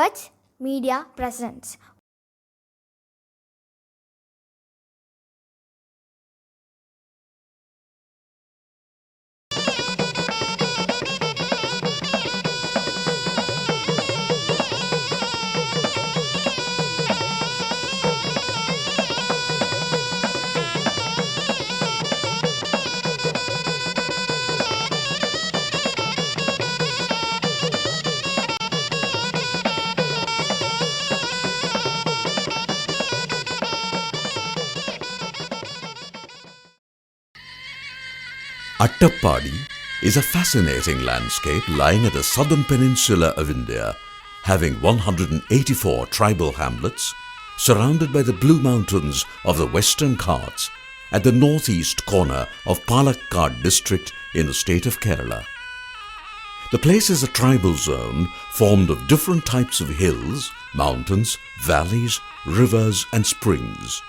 UuVaach Media presents. Attappadi is a fascinating landscape lying at the southern peninsula of India, having 184 tribal hamlets surrounded by the blue mountains of the Western Ghats at the northeast corner of Palakkad district in the state of Kerala. The place is a tribal zone formed of different types of hills, mountains, valleys, rivers and springs.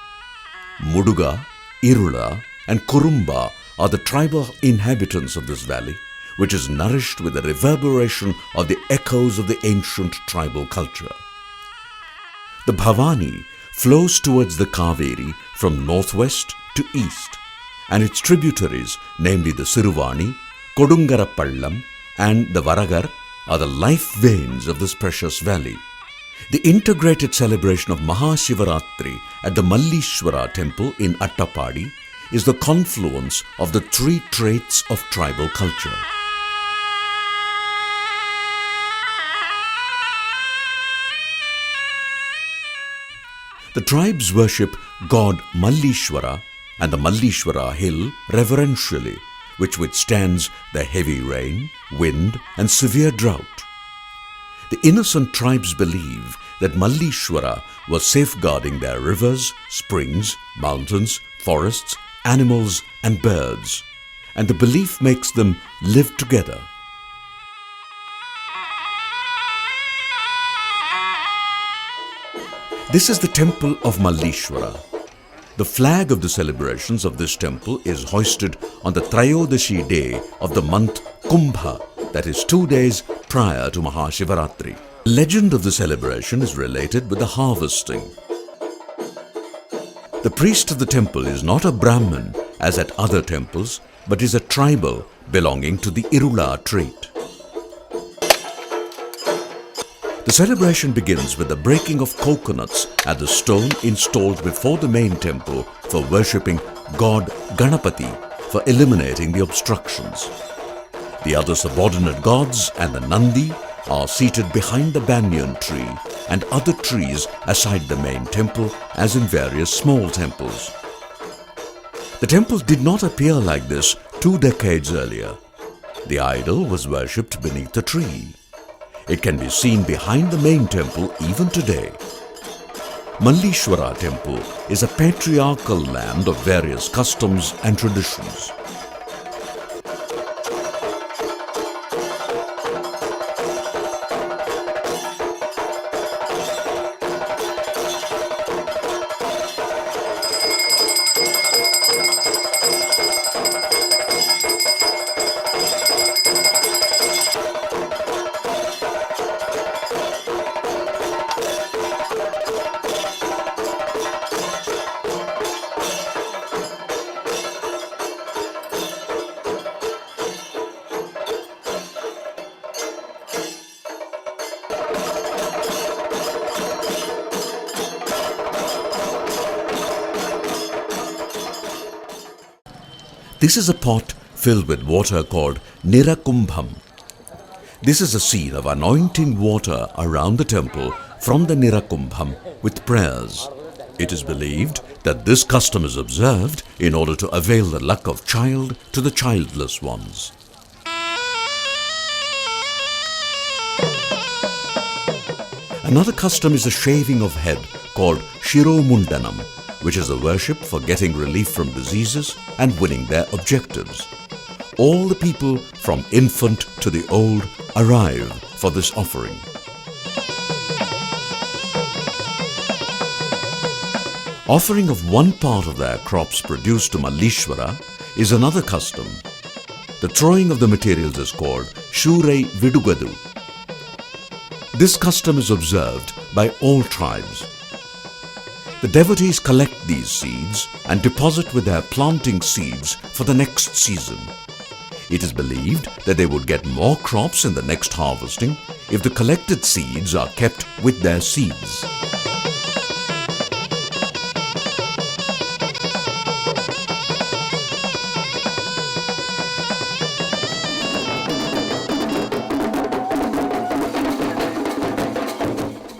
Mudugar, Irular and Kurumbar are the tribal inhabitants of this valley, which is nourished with the reverberation of the echoes of the ancient tribal culture. The Bhavani flows towards the Kaveri from northwest to east, and its tributaries, namely the Siruvani, Kodungarapallam and the Varagar, are the life veins of this precious valley. The integrated celebration of Mahasivarathri at the Malleshwara temple in Attappadi is the confluence of the three traits of tribal culture. The tribes worship god Malleshwara and the Malleshwara hill reverentially, which withstands the heavy rain, wind and severe drought. The innocent tribes believe that Malleshwara was safeguarding their rivers, springs, mountains, forests, animals and birds, and the belief makes them live together. This is the temple of Malleshwara. The flag of the celebrations of this temple is hoisted on the Trayodashi day of the month Kumbha, that is 2 days prior to Mahasivarathri. The legend of the celebration is related with the harvesting. The priest of the temple is not a Brahmin as at other temples, but is a tribal belonging to the Irular trait. The celebration begins with the breaking of coconuts at the stone installed before the main temple for worshipping god Ganapati for eliminating the obstructions. The other subordinate gods and the Nandi are seated behind the banyan tree and other trees aside the main temple as in various small temples. The temple did not appear like this 2 decades earlier. The idol was worshipped beneath a tree. It can be seen behind the main temple even today. Malleshwara temple is a patriarchal land of various customs and traditions. This is a pot filled with water called Nirakumbham. This is a scene of anointing water around the temple from the Nirakumbham with prayers. It is believed that this custom is observed in order to avail the luck of child to the childless ones. Another custom is the shaving of head called Shiromundanam, which is a worship for getting relief from diseases and winning their objectives. All the people from infant to the old arrive for this offering. Offering of one part of their crops produced to Malleshwara is another custom. The throwing of the materials is called Shure Vidugadu. This custom is observed by all tribes. The devotees collect these seeds and deposit with their planting seeds for the next season. It is believed that they would get more crops in the next harvesting if the collected seeds are kept with their seeds.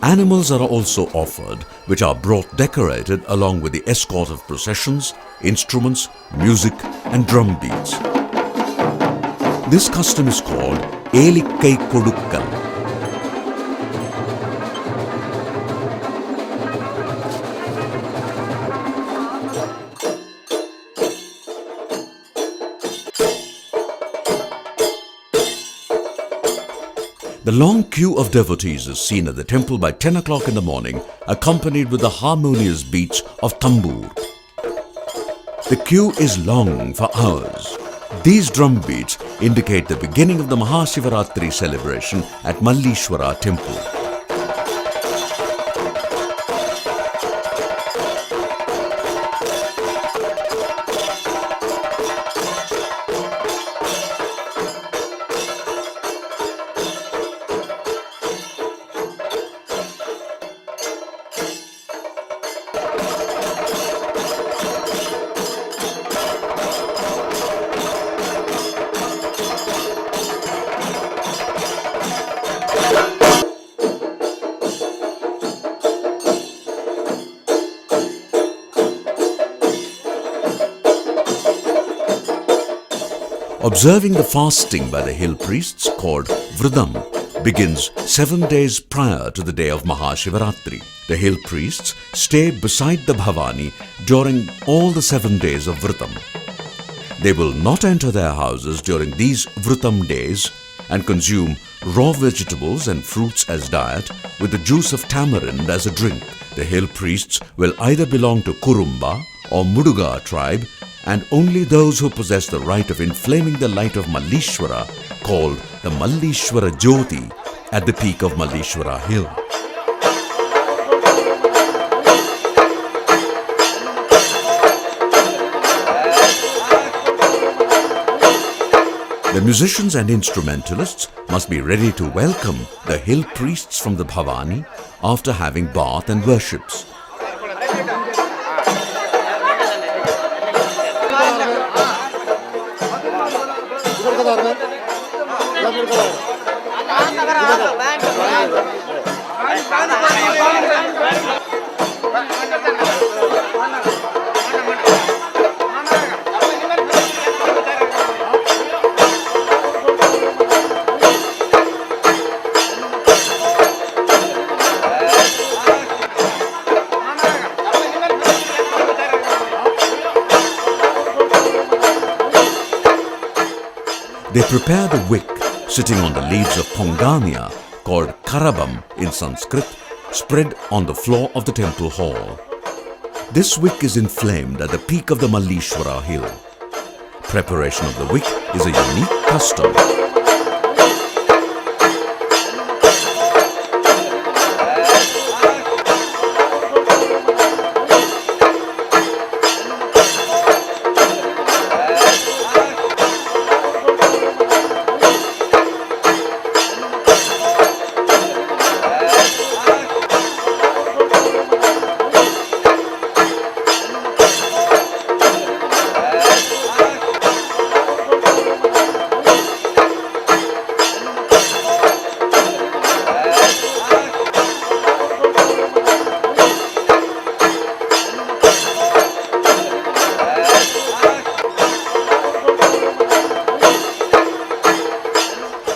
Animals are also offered, which are brought decorated along with the escort of processions, instruments, music and drum beats. This custom is called Elikkai Kodukkal. The long queue of devotees is seen at the temple by 10 o'clock in the morning, accompanied with the harmonious beats of tamboor. The queue is long for hours. These drum beats indicate the beginning of the Mahasivarathri celebration at Malleshwara temple. Observing the fasting by the hill priests called Vridam begins 7 days prior to the day of Mahasivarathri. The hill priests stay beside the Bhavani during all the 7 days of Vritam. They will not enter their houses during these Vritam days and consume raw vegetables and fruits as diet with the juice of tamarind as a drink. The hill priests will either belong to Kurumbar or Mudugar tribe, and only those who possess the right of inflaming the light of Malleshwara, called the Malleshwara Jyoti, at the peak of Malleshwara hill. The musicians and instrumentalists must be ready to welcome the hill priests from the Bhavani after having bath and worships. They prepare the wick sitting on the leaves of Pongania, called Karabam in Sanskrit, spread on the floor of the temple hall. This wick is inflamed at the peak of the Malleshwara hill. Preparation of the wick is a unique custom.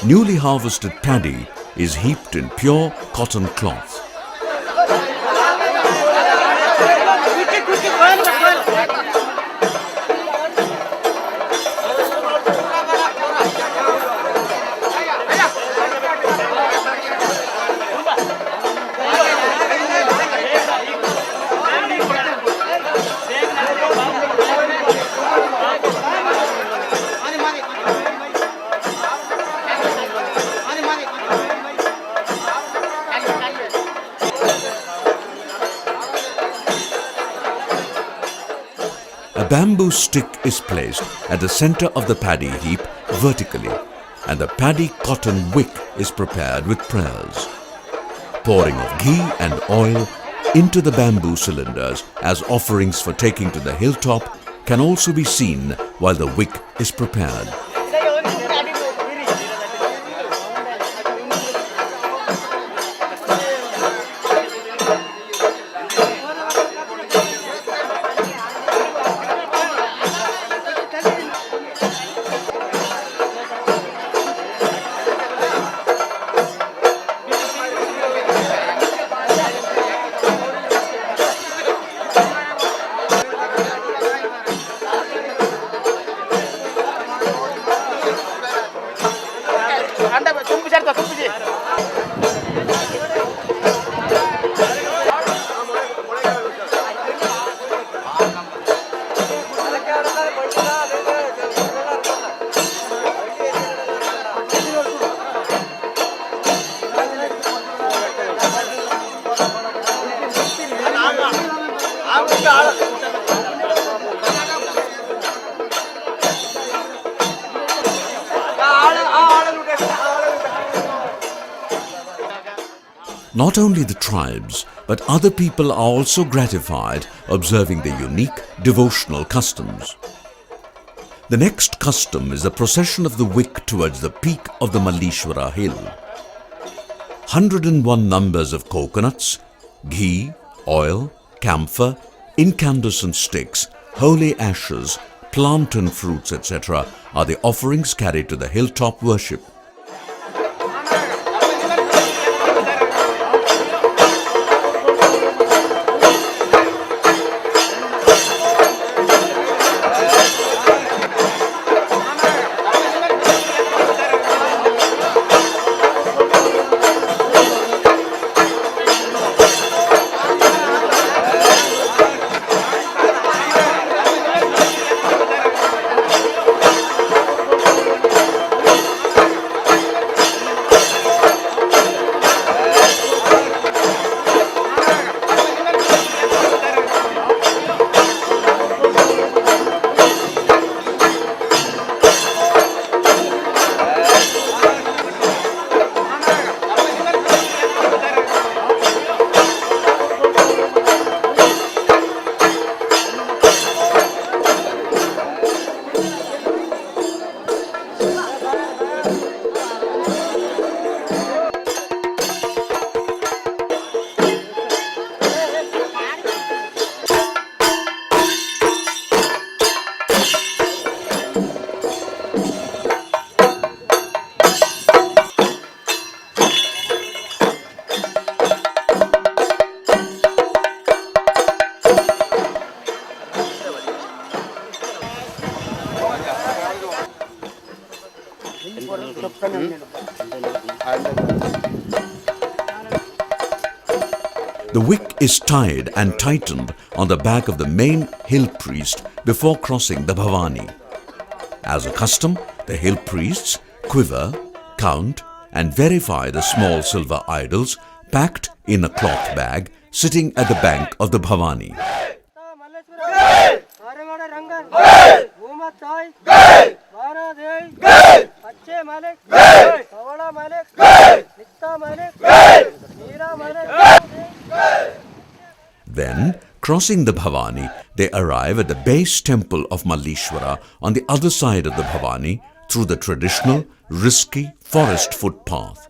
Newly harvested paddy is heaped in pure cotton cloth. a bamboo stick is placed at the center of the paddy heap vertically, and the paddy cotton wick is prepared with prayers. Pouring of ghee and oil into the bamboo cylinders as offerings for taking to the hilltop can also be seen while the wick is prepared. Not only the tribes, but other people are also gratified observing the unique devotional customs. The next custom is the procession of the wick towards the peak of the Malleshwara hill. 101 numbers of coconuts, ghee, oil, camphor, incandescent sticks, holy ashes, plantain fruits, etc. are the offerings carried to the hilltop worship. The wick is tied and tightened on the back of the main hill priest before crossing the Bhavani. As a custom, the hill priests quiver, count and verify the small silver idols packed in a cloth bag sitting at the bank of the Bhavani. Then, crossing the Bhavani, they arrive at the base temple of Malleshwara on the other side of the Bhavani through the traditional, risky forest footpath.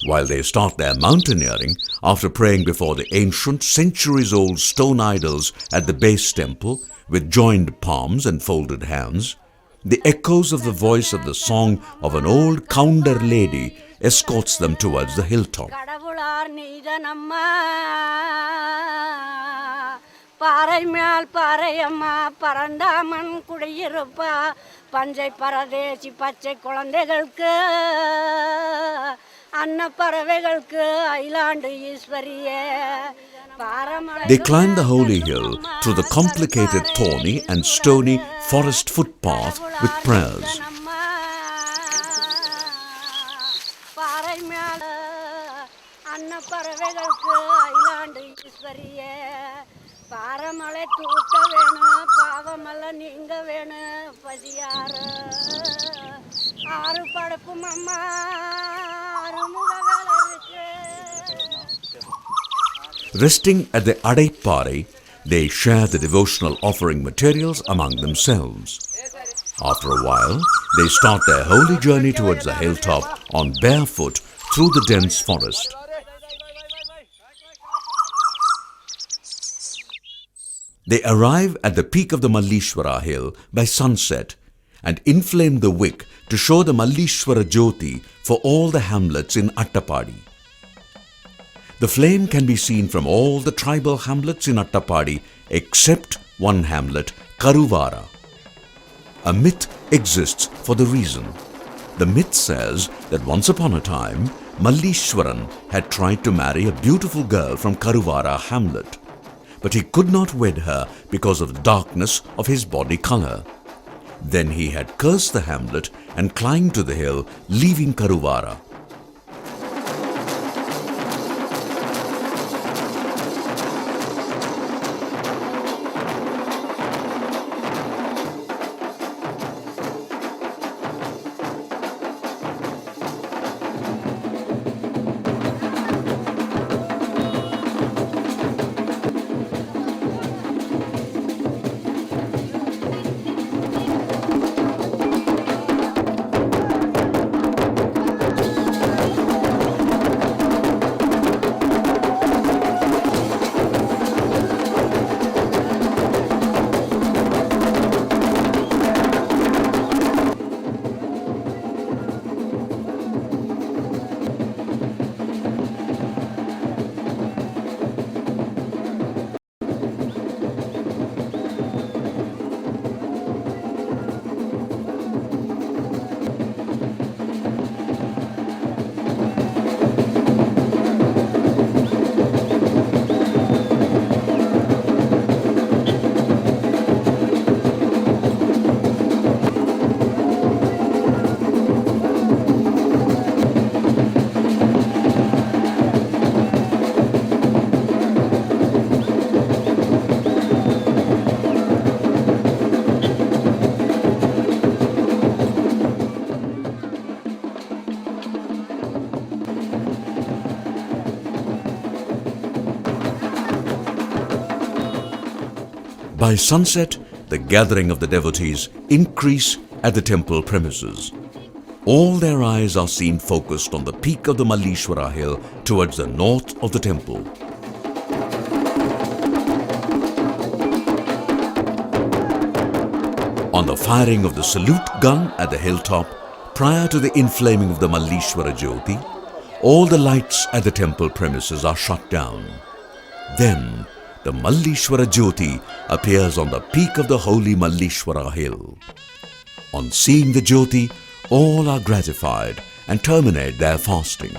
While they start their mountaineering, after praying before the ancient centuries-old stone idols at the base temple with joined palms and folded hands, the echoes of the voice of the song of an old counter lady escorts them towards the hilltop. பாறை மேல் பாறையம்மா பரந்தாமன் குடியிருப்பா பஞ்சை பரதேசி பச்சை குழந்தைகளுக்கு அன்ன பறவைகளுக்கு island ஈஸ்வரியே. They climbed the holy hill through the complicated thorny and stony forest footpath with prayers. பாறை மேல் அன்ன பறவைகளுக்கு ஐலாண்டு ஈஸ்வரியே. பாரமலை தூத்த வேணும் பாவமெல்லாம் நீங்க வேணும் பசியார ஆறு படப்பும் அம்மா அருமுகங்கள் இருக்கு. Resting at the Attappady, they share the devotional offering materials among themselves. After a while, they start their holy journey towards the hilltop on barefoot through the dense forest. They arrive at the peak of the Malleshwara hill by sunset and inflame the wick to show the Malleshwara Jyoti for all the hamlets in Attappady. The flame can be seen from all the tribal hamlets in Attappady except one hamlet, Kurumbar. A myth exists for the reason. The myth says that once upon a time, Malleshwaran had tried to marry a beautiful girl from Kurumbar hamlet. But he could not wed her because of the darkness of his body color. Then he had cursed the hamlet and climbed to the hill, leaving Kurumbar. By sunset, the gathering of the devotees increase at the temple premises. All their eyes are seen focused on the peak of the Malleshwara hill towards the north of the temple. On the firing of the salute gun at the hilltop, prior to the inflaming of the Malleshwara Jyoti, all the lights at the temple premises are shut down. Then, the Malleshwara Jyoti appears on the peak of the holy Malleshwara hill. On seeing the Jyoti, all are gratified and terminate their fasting.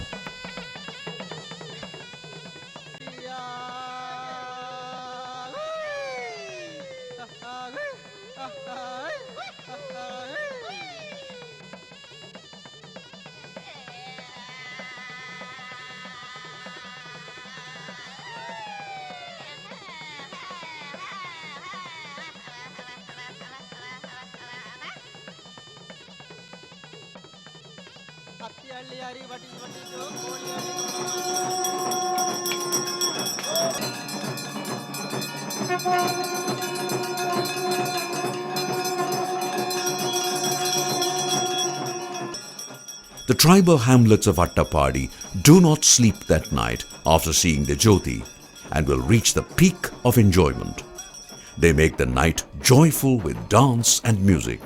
The tribal hamlets of Attappady do not sleep that night after seeing the Jyoti and will reach the peak of enjoyment. They make the night joyful with dance and music.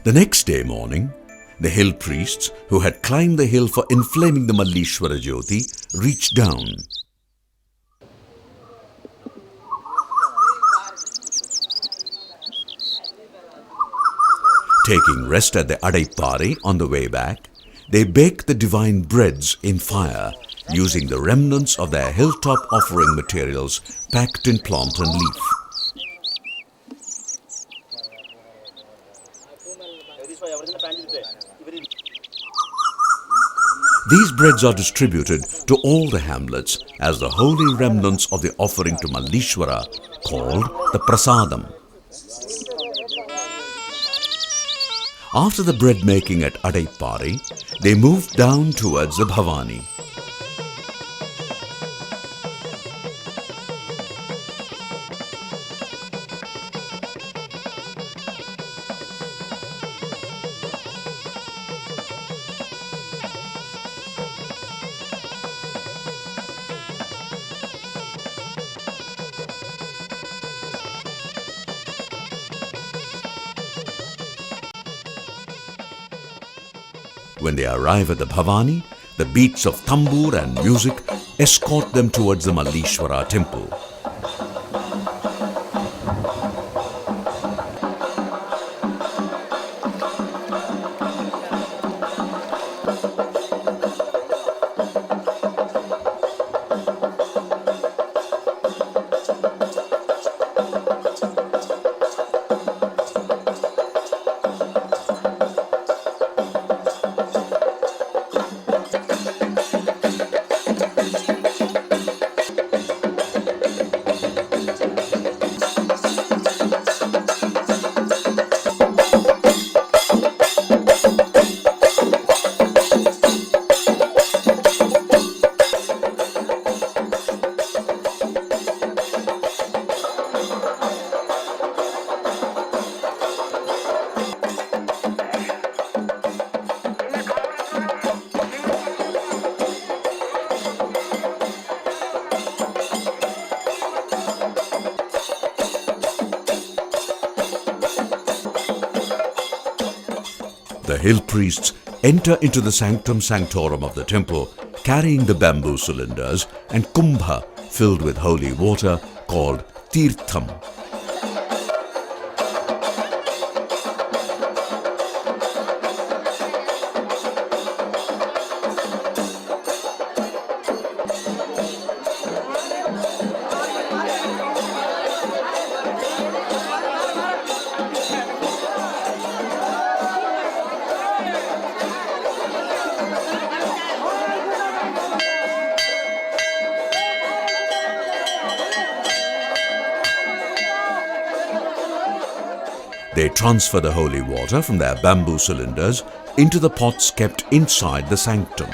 The next day morning, the hill priests who had climbed the hill for inflaming the Malleshwara Jyoti reached down. Taking rest at the Attappady on the way back, they baked the divine breads in fire using the remnants of their hilltop offering materials packed in plant and leaf. These breads are distributed to all the hamlets as the holy remnants of the offering to Malleshwara, called the Prasadam. After the bread making at Attappady, they moved down towards the Bhavani. When they arrive at the Bhavani, the beats of tamboor and music escort them towards the Malleshwara temple. The hill priests enter into the sanctum sanctorum of the temple carrying the bamboo cylinders and kumbha filled with holy water called tirtham. They transfer the holy water from their bamboo cylinders into the pots kept inside the sanctum.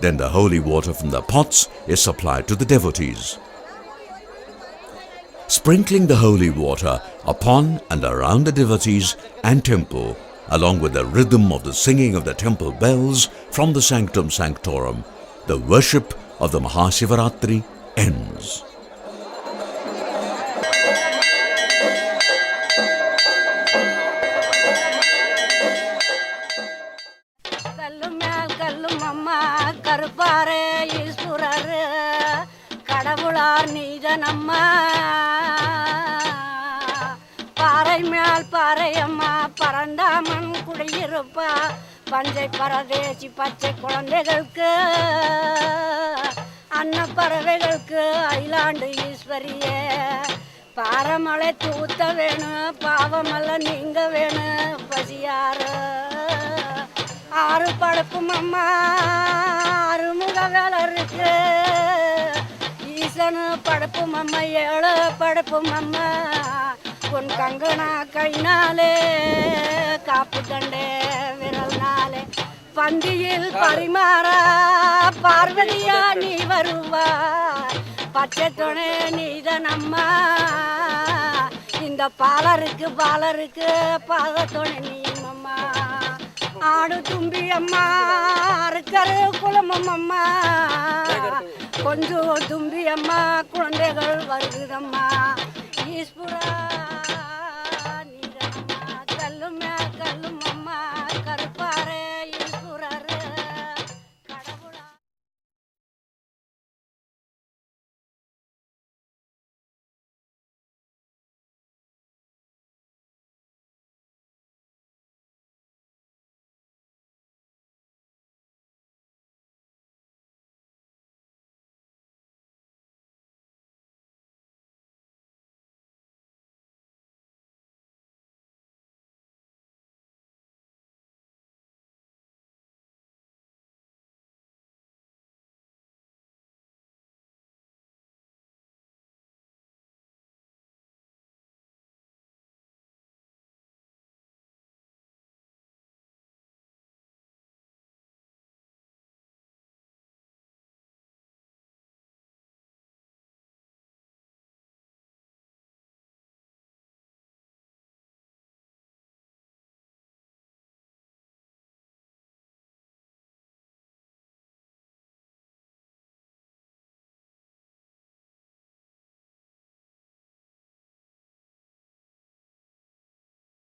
Then the holy water from the pots is supplied to the devotees. Sprinkling the holy water upon and around the devotees and temple, along with the rhythm of the singing of the temple bells from the sanctum sanctorum, the worship of the Mahasivarathri ends. Paranthaman குடியிருப்பா பஞ்சை பரதேசி பச்சை குழந்தைகளுக்கு அன்னப்பறவைகளுக்கு அயிலாண்டு ஈஸ்வரியே பாரமலை தூத்த வேணும் பாவமெல்லாம் நீங்க வேணும் பசியார ஆறு படைப்பும் அம்மா அறுமுக வேலை இருக்கு ஈசனு படைப்பும் அம்மா ஏழு படைப்பும் அம்மா உன் கங்கனா கைனாலே காப்பு தண்டே விரல்னாலே பந்தியில் பரிமாற பார்வதியா நீ வருவா பச்சை துணை நீதனம்மா இந்த பாலருக்கு பாதத்துணை நீ அம்மா ஆடு தும்பி அம்மா அறுக்கரு குளமம் அம்மா கொஞ்சம் தும்பி அம்மா குழந்தைகள் வருகுதம்மா ஈஸ்வரா